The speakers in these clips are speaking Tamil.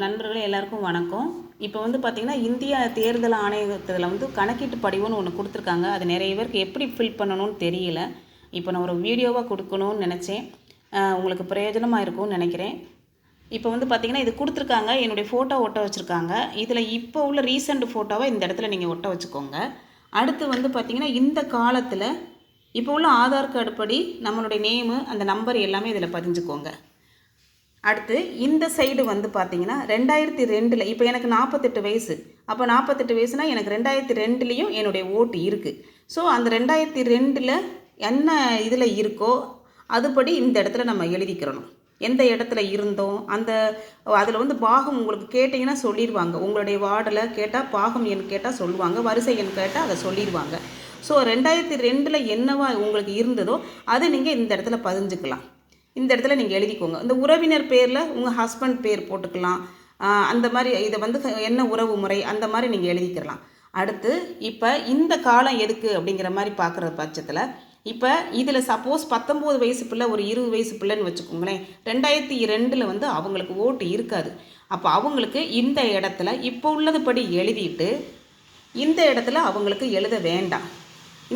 நண்பர்களே எல்லாருக்கும் வணக்கம். இப்போ வந்து பார்த்திங்கன்னா, இந்திய தேர்தல் ஆணையத்தில் வந்து கணக்கீட்டு படிவம்னு ஒன்று கொடுத்துருக்காங்க. அது நிறைய பேருக்கு எப்படி ஃபில் பண்ணணும்னு தெரியல. இப்போ நான் ஒரு வீடியோவாக கொடுக்கணும்னு நினச்சேன். உங்களுக்கு பிரயோஜனமாக இருக்கும்னு நினைக்கிறேன். இப்போ வந்து பார்த்திங்கன்னா, இது கொடுத்துருக்காங்க. என்னுடைய ஃபோட்டோ ஒட்ட வச்சுருக்காங்க. இதில் இப்போ உள்ள ரீசெண்ட் ஃபோட்டோவை இந்த இடத்துல நீங்கள் ஒட்ட வச்சுக்கோங்க. அடுத்து வந்து பார்த்திங்கன்னா, இந்த காலத்தில் இப்போ உள்ள ஆதார் கார்டு படி நம்மளுடைய நேமு, அந்த நம்பர் எல்லாமே இதில் பதிஞ்சுக்கோங்க. அடுத்து இந்த சைடு வந்து பார்த்தீங்கன்னா 2002 இப்போ எனக்கு 48 வயசு. அப்போ 48 வயசுனா எனக்கு 2002லேயும் என்னுடைய ஓட்டு இருக்குது. ஸோ அந்த 2002ல் என்ன இதில் இருக்கோ அதுபடி இந்த இடத்துல நம்ம எழுதிக்கிறணும். எந்த இடத்துல இருந்தோம் அந்த அதில் வந்து பாகம் உங்களுக்கு கேட்டிங்கன்னா சொல்லிடுவாங்க. உங்களுடைய வார்டில் கேட்டால் பாகம் எண் கேட்டால் சொல்லுவாங்க, வரிசை எண் கேட்டால் அதை சொல்லிடுவாங்க. ஸோ 2002ல் என்னவா உங்களுக்கு இருந்ததோ அதை நீங்கள் இந்த இடத்துல பதிஞ்சுக்கலாம். இந்த இடத்துல நீங்கள் எழுதிக்கோங்க. இந்த உறவினர் பேரில் உங்கள் ஹஸ்பண்ட் பேர் போட்டுக்கலாம். அந்த மாதிரி இதை வந்து என்ன உறவு முறை அந்த மாதிரி நீங்கள் எழுதிக்கிறலாம். அடுத்து இப்போ இந்த காலம் எதுக்கு அப்படிங்கிற மாதிரி பார்க்குற பட்சத்தில் இப்போ இதில் சப்போஸ் 19 வயசு பிள்ளை ஒரு 20 வயசு பிள்ளைன்னு வச்சுக்கோங்களேன். 2002ல் வந்து அவங்களுக்கு ஓட்டு இருக்காது. அப்போ அவங்களுக்கு இந்த இடத்துல இப்போ உள்ளது படி எழுதிட்டு இந்த இடத்துல அவங்களுக்கு எழுத வேண்டாம்.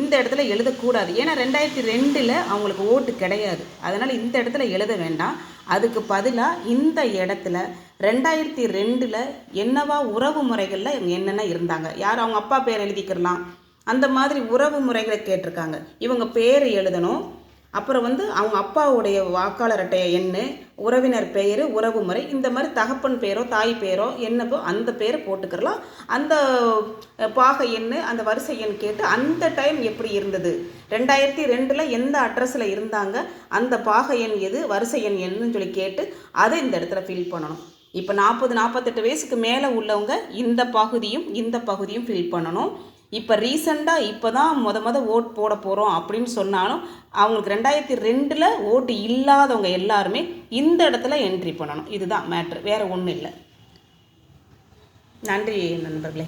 இந்த இடத்துல எழுதக்கூடாது. ஏன்னா 2002ல் அவங்களுக்கு ஓட்டு கிடையாது. அதனால் இந்த இடத்துல எழுத வேண்டாம். அதுக்கு பதிலாக இந்த இடத்துல 2002ல் என்னவா உறவு முறைகளில் என்னென்ன இருந்தாங்க, யார் அவங்க அப்பா பேர் எழுதிக்கிறலாம். அந்த மாதிரி உறவு முறைகளை கேட்டிருக்காங்க. இவங்க பேர் எழுதணும். அப்புறம் வந்து அவங்க அப்பாவுடைய வாக்காளர் அட்டை எண், உறவினர் பெயர், உறவு முறை, இந்த மாதிரி தகப்பன் பேரோ தாய் பேரோ என்னவோ அந்த பேரை போட்டுக்கிறலாம். அந்த பாக எண், அந்த வரிசை எண் கேட்டு அந்த டைம் எப்படி இருந்தது, 2002ல் எந்த அட்ரஸில் இருந்தாங்க, அந்த பாக எண் எது, வரிசை எண் என்னன்னு சொல்லி கேட்டு அதை இந்த இடத்துல ஃபில் பண்ணணும். இப்போ 48 வயசுக்கு மேலே உள்ளவங்க இந்த பகுதியும் ஃபில் பண்ணணும். இப்போ ரீசெண்டாக இப்போ தான் ஓட் போட போகிறோம் அப்படின்னு சொன்னாலும் அவங்களுக்கு 2002ல் ஓட்டு இல்லாதவங்க எல்லாருமே இந்த இடத்துல என்ட்ரி பண்ணணும். இதுதான் மேட்ரு, வேறு ஒன்றும் இல்லை. நன்றி நண்பர்களே.